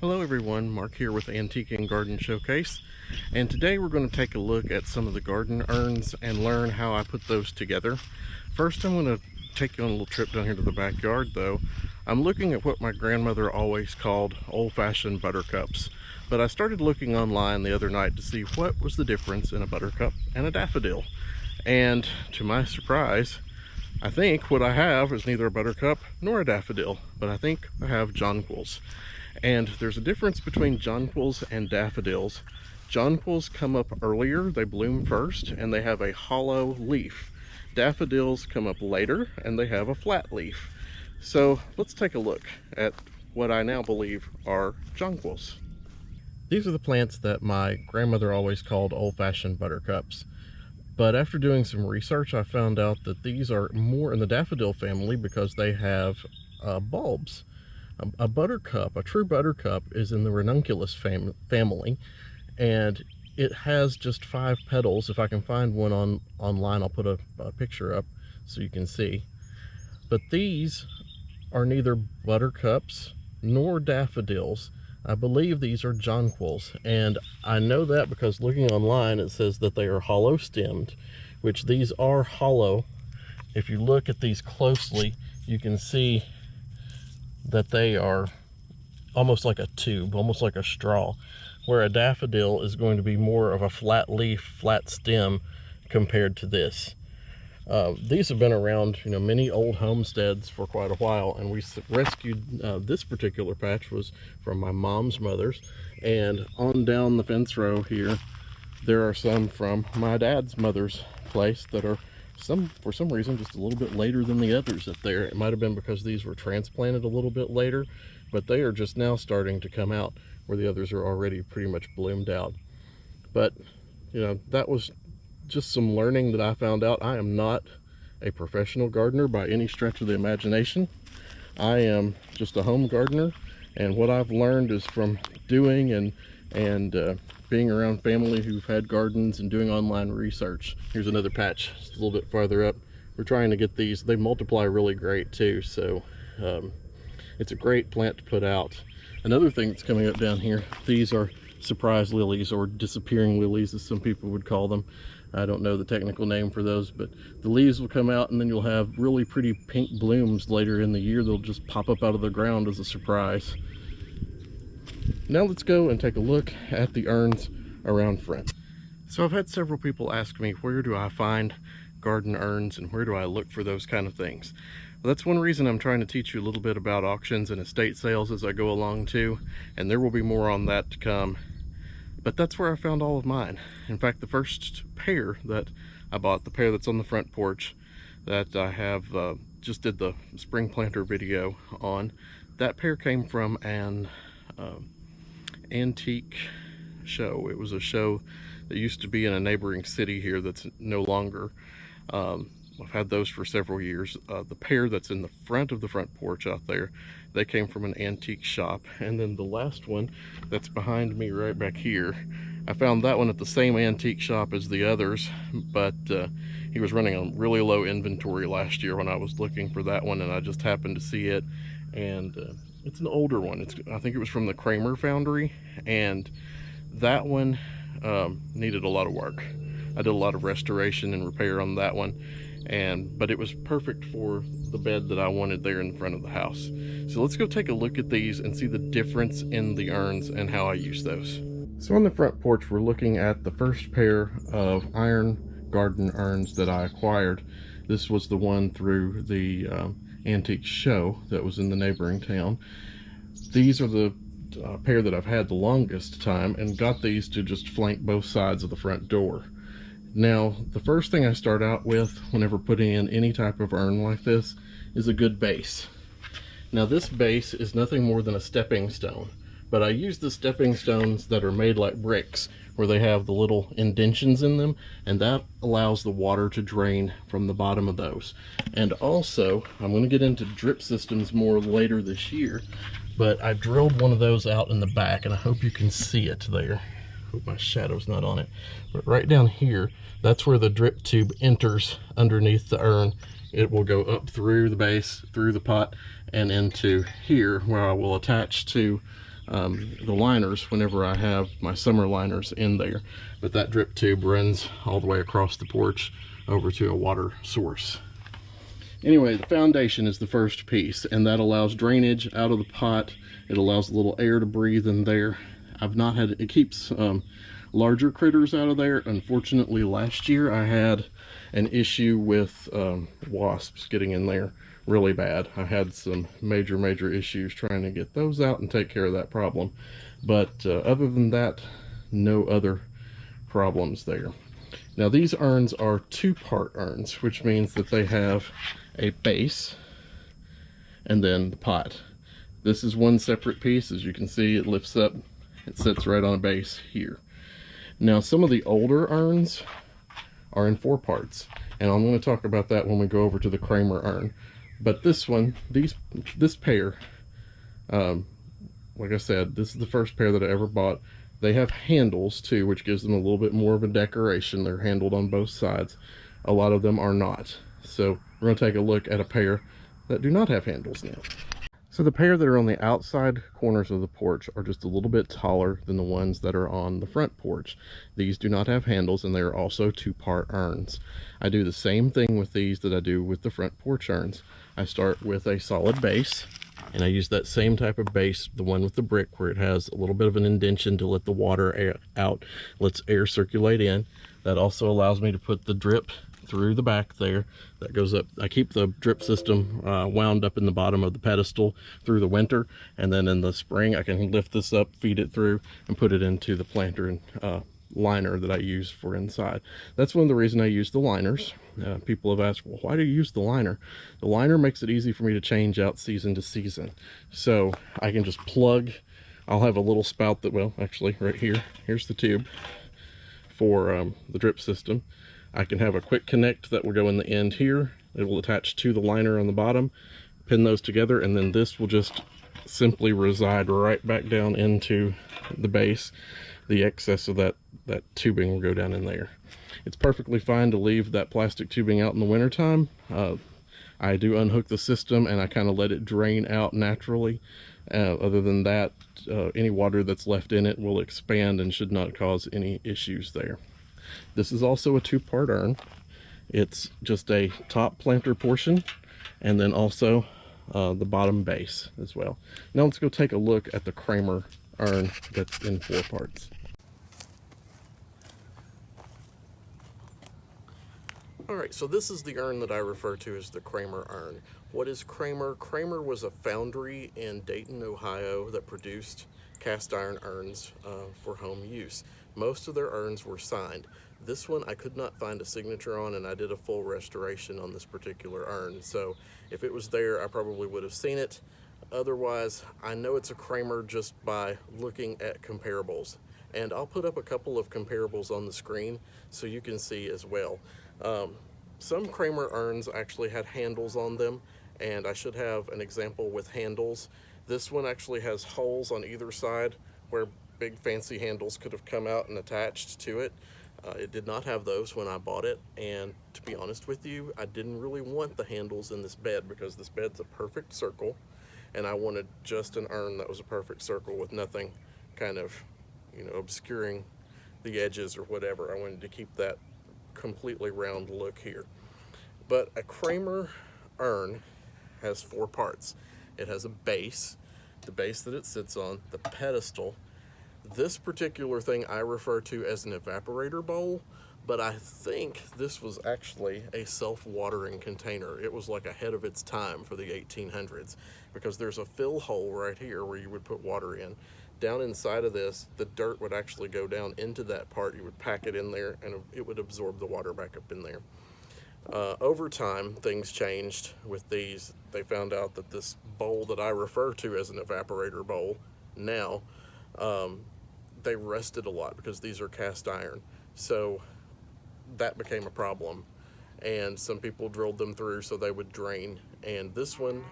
Hello everyone, Mark here with Antique and Garden Showcase, and today we're going to take a look at some of the garden urns and learn how I put those together. First, I'm going to take you on a little trip down here to the backyard though. I'm looking at what my grandmother always called old-fashioned buttercups, but I started looking online the other night to see what was the difference in a buttercup and a daffodil. And to my surprise, I think what I have is neither a buttercup nor a daffodil, but I think I have jonquils. And there's a difference between jonquils and daffodils. Jonquils come up earlier, they bloom first, and they have a hollow leaf. Daffodils come up later, and they have a flat leaf. So let's take a look at what I now believe are jonquils. These are the plants that my grandmother always called old-fashioned buttercups. But after doing some research, I found out that these are more in the daffodil family because they have bulbs. A buttercup, a true buttercup, is in the ranunculus family, and it has just 5 petals. If I can find one online, I'll put a picture up so you can see. But these are neither buttercups nor daffodils. I believe these are jonquils, and I know that because looking online it says that they are hollow stemmed, which these are hollow. If you look at these closely, you can see that they are almost like a tube, almost like a straw, where a daffodil is going to be more of a flat leaf, flat stem compared to this. These have been around, many old homesteads for quite a while, and we rescued this particular patch was from my mom's mother's, and on down the fence row here there are some from my dad's mother's place that are for some reason just a little bit later than the others up there. It might have been because these were transplanted a little bit later, but they are just now starting to come out where the others are already pretty much bloomed out. But that was just some learning that I found out. I am not a professional gardener by any stretch of the imagination. I am just a home gardener, and what I've learned is from doing and being around family who've had gardens and doing online research. Here's another patch just a little bit farther up. We're trying to get these. They multiply really great too, so it's a great plant to put out. Another thing that's coming up down here, these are surprise lilies, or disappearing lilies as some people would call them. I don't know the technical name for those, but the leaves will come out and then you'll have really pretty pink blooms later in the year. They'll just pop up out of the ground as a surprise. Now let's go and take a look at the urns around front. So I've had several people ask me, where do I find garden urns and where do I look for those kind of things? Well, that's one reason I'm trying to teach you a little bit about auctions and estate sales as I go along too, and there will be more on that to come. But that's where I found all of mine. In fact, the first pair that I bought, the pair that's on the front porch that I have just did the spring planter video on, that pair came from an antique show. It was a show that used to be in a neighboring city here that's no longer. I've had those for several years. The pair that's in the front of the front porch out there, they came from an antique shop. And then the last one that's behind me right back here, I found that one at the same antique shop as the others, but he was running a really low inventory last year when I was looking for that one, and I just happened to see it. And it's an older one. I think it was from the Kramer foundry, and that one needed a lot of work. I did a lot of restoration and repair on that one, but it was perfect for the bed that I wanted there in front of the house. So let's go take a look at these and see the difference in the urns and how I use those. So on the front porch, we're looking at the first pair of iron garden urns that I acquired. This was the one through the antique show that was in the neighboring town. These are the pair that I've had the longest time, and got these to just flank both sides of the front door. Now, the first thing I start out with whenever putting in any type of urn like this is a good base. Now, this base is nothing more than a stepping stone, but I use the stepping stones that are made like bricks, where they have the little indentions in them, and that allows the water to drain from the bottom of those. And also, I'm going to get into drip systems more later this year, but I drilled one of those out in the back, and I hope you can see it there. Hope my shadow's not on it, but right down here, that's where the drip tube enters underneath the urn. It will go up through the base, through the pot, and into here, where I will attach to the liners whenever I have my summer liners in there. But that drip tube runs all the way across the porch over to a water source. Anyway, the foundation is the first piece, and that allows drainage out of the pot. It allows a little air to breathe in there. I've not had, it keeps larger critters out of there. Unfortunately, last year I had an issue with wasps getting in there really bad. I had some major issues trying to get those out and take care of that problem. But other than that, no other problems there. Now these urns are two-part urns, which means that they have a base and then the pot. This is one separate piece. As you can see, it lifts up, it sits right on a base here. Now some of the older urns are in 4 parts, and I'm going to talk about that when we go over to the Kramer urn. But this one, this pair, like I said, this is the first pair that I ever bought. They have handles too, which gives them a little bit more of a decoration. They're handled on both sides. A lot of them are not. So we're going to take a look at a pair that do not have handles now. So the pair that are on the outside corners of the porch are just a little bit taller than the ones that are on the front porch. These do not have handles, and they are also 2-part urns. I do the same thing with these that I do with the front porch urns. I start with a solid base, and I use that same type of base, the one with the brick, where it has a little bit of an indentation to let the water air out, lets air circulate in. That also allows me to put the drip through the back there. That goes up. I keep the drip system wound up in the bottom of the pedestal through the winter, and then in the spring I can lift this up, feed it through, and put it into the planter and liner that I use for inside. That's one of the reasons I use the liners. People have asked, well, why do you use the liner? The liner makes it easy for me to change out season to season. So I can just plug, I'll have a little spout that, well, actually right here, here's the tube for the drip system. I can have a quick connect that will go in the end here. It will attach to the liner on the bottom, pin those together, and then this will just simply reside right back down into the base. The excess of that tubing will go down in there. It's perfectly fine to leave that plastic tubing out in the wintertime. I do unhook the system and I kind of let it drain out naturally. Other than that, any water that's left in it will expand and should not cause any issues there. This is also a 2-part urn. It's just a top planter portion and then also the bottom base as well. Now let's go take a look at the Kramer urn that's in 4 parts. Alright, so this is the urn that I refer to as the Kramer urn. What is Kramer? Kramer was a foundry in Dayton, Ohio that produced cast iron urns for home use. Most of their urns were signed. This one I could not find a signature on, and I did a full restoration on this particular urn. So if it was there, I probably would have seen it. Otherwise, I know it's a Kramer just by looking at comparables. And I'll put up a couple of comparables on the screen so you can see as well. Some Kramer urns actually had handles on them, and I should have an example with handles. This one actually has holes on either side where big fancy handles could have come out and attached to it. It did not have those when I bought it, and to be honest with you, I didn't really want the handles in this bed because this bed's a perfect circle, and I wanted just an urn that was a perfect circle with nothing kind of, you know, obscuring the edges or whatever. I wanted to keep that completely round look here. But a Kramer urn has 4 parts. It has a base, the base that it sits on, the pedestal. This particular thing I refer to as an evaporator bowl, but I think this was actually a self-watering container. It was like ahead of its time for the 1800s, because there's a fill hole right here where you would put water in. Down inside of this, the dirt would actually go down into that part. You would pack it in there and it would absorb the water back up in there. Over time, things changed with these. They found out that this bowl that I refer to as an evaporator bowl now, they rusted a lot because these are cast iron. So that became a problem, and some people drilled them through so they would drain. And this one,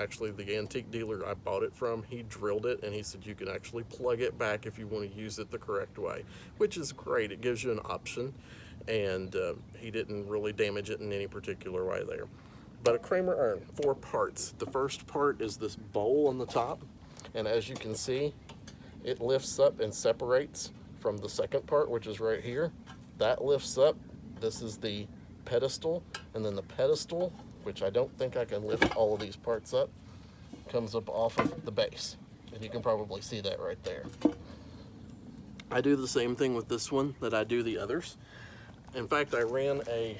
actually the antique dealer I bought it from, he drilled it and he said you can actually plug it back if you want to use it the correct way, which is great. It gives you an option, and he didn't really damage it in any particular way there. But a Kramer urn, 4 parts. The first part is this bowl on the top, and as you can see, it lifts up and separates from the second part, which is right here. That lifts up. This is the pedestal, and then the pedestal, which I don't think I can lift all of these parts up, comes up off of the base. And you can probably see that right there. I do the same thing with this one that I do the others. In fact, I ran a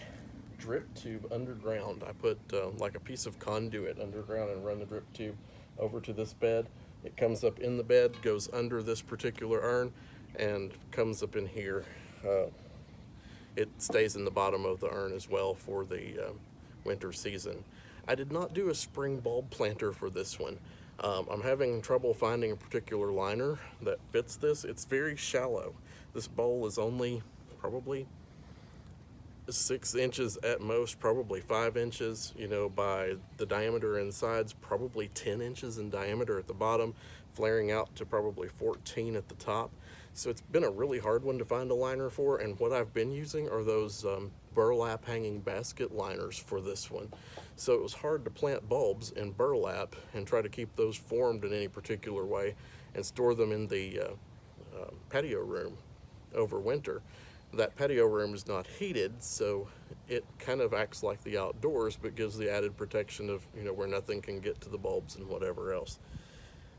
drip tube underground. I put like a piece of conduit underground and run the drip tube over to this bed. It comes up in the bed, goes under this particular urn, and comes up in here. It stays in the bottom of the urn as well for the winter season. I did not do a spring bulb planter for this one. I'm having trouble finding a particular liner that fits this. It's very shallow. This bowl is only probably 6 inches at most, probably 5 inches, you know, by the diameter insides, probably 10 inches in diameter at the bottom, flaring out to probably 14 at the top. So it's been a really hard one to find a liner for, and what I've been using are those burlap hanging basket liners for this one. So it was hard to plant bulbs in burlap and try to keep those formed in any particular way and store them in the patio room over winter. That patio room is not heated, so it kind of acts like the outdoors, but gives the added protection of, you know, where nothing can get to the bulbs and whatever else.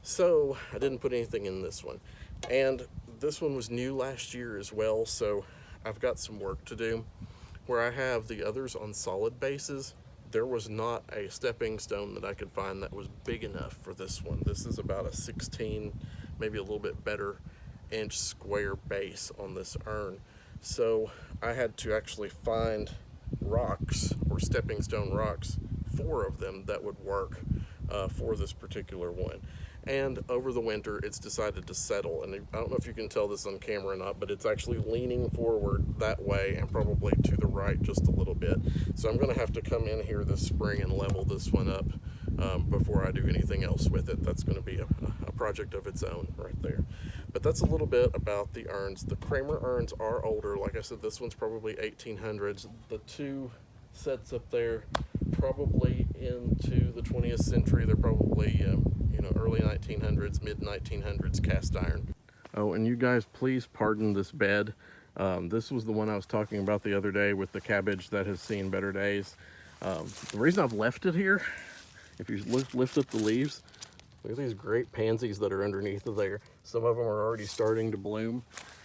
So I didn't put anything in this one. And this one was new last year as well, so I've got some work to do. Where I have the others on solid bases, there was not a stepping stone that I could find that was big enough for this one. This is about a 16, maybe a little bit better inch square base on this urn. So I had to actually find rocks, or stepping stone rocks, 4 of them that would work for this particular one. And over the winter, it's decided to settle. And I don't know if you can tell this on camera or not, but it's actually leaning forward that way and probably to the right just a little bit. So I'm gonna have to come in here this spring and level this one up before I do anything else with it. That's gonna be a project of its own right there. But that's a little bit about the urns. The Kramer urns are older. Like I said, this one's probably 1800s. The 2 sets up there probably into the 20th century. They're probably you know, early 1900s, mid 1900s cast iron. Oh, and you guys please pardon this bed. This was the one I was talking about the other day with the cabbage that has seen better days. The reason I've left it here, if you lift up the leaves, look at these great pansies that are underneath of there. Some of them are already starting to bloom,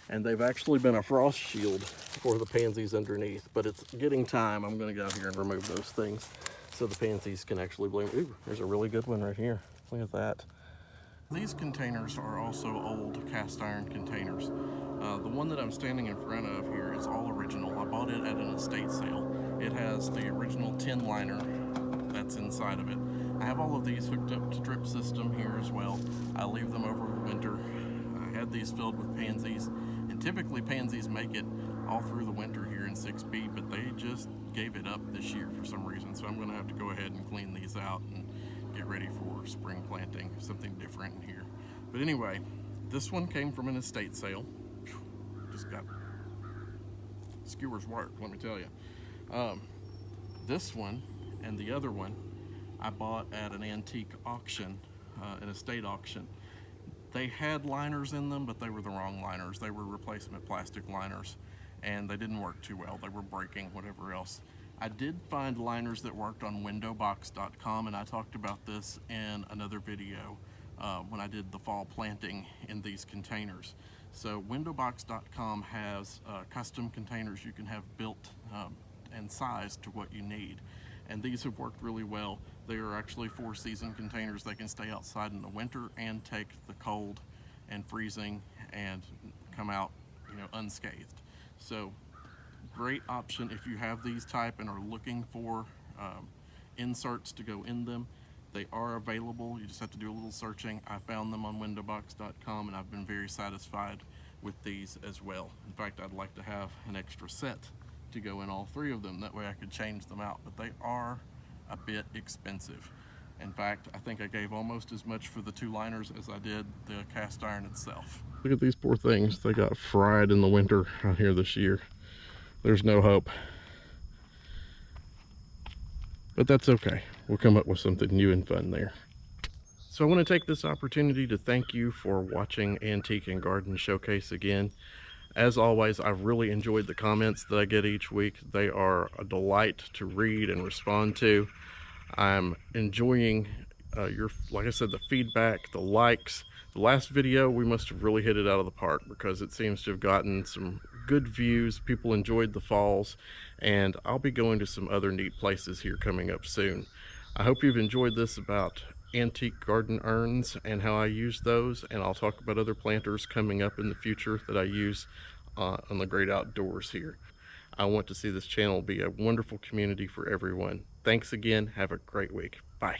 and they've actually been a frost shield for the pansies underneath, but it's getting time. I'm gonna go out here and remove those things so the pansies can actually bloom. Ooh, there's a really good one right here. Look at that. These containers are also old cast iron containers. The one that I'm standing in front of here is all original. I bought it at an estate sale. It has the original tin liner that's inside of it. I have all of these hooked up to drip system here as well. I leave them over the winter. I had these filled with pansies, and typically pansies make it all through the winter here in 6B, but they just gave it up this year for some reason. So I'm gonna have to go ahead and clean these out and get ready for spring planting, something different in here. But anyway, this one came from an estate sale. Just got skewers work, let me tell you. This one and the other one I bought at an antique auction, an estate auction. They had liners in them, but they were the wrong liners. They were replacement plastic liners, and they didn't work too well. They were breaking, whatever else. I did find liners that worked on windowbox.com, and I talked about this in another video when I did the fall planting in these containers. So windowbox.com has custom containers you can have built and sized to what you need. And these have worked really well. They are actually 4-season containers. They can stay outside in the winter and take the cold and freezing and come out, you know, unscathed. So great option if you have these type and are looking for inserts to go in them. They are available. You just have to do a little searching. I found them on windowbox.com, and I've been very satisfied with these as well. In fact, I'd like to have an extra set to go in all 3 of them. That way I could change them out, but they are a bit expensive. In fact, I think I gave almost as much for the 2 liners as I did the cast iron itself. Look at these poor things. They got fried in the winter out here this year. There's no hope. But that's okay. We'll come up with something new and fun there. So I want to take this opportunity to thank you for watching Antique and Garden Showcase again. As always, I've really enjoyed the comments that I get each week. They are a delight to read and respond to. I'm enjoying like I said, the feedback, the likes. The last video, we must have really hit it out of the park because it seems to have gotten some good views. People enjoyed the falls, and I'll be going to some other neat places here coming up soon. I hope you've enjoyed this about antique garden urns and how I use those, and I'll talk about other planters coming up in the future that I use on the great outdoors here. I want to see this channel be a wonderful community for everyone. Thanks again. Have a great week. Bye.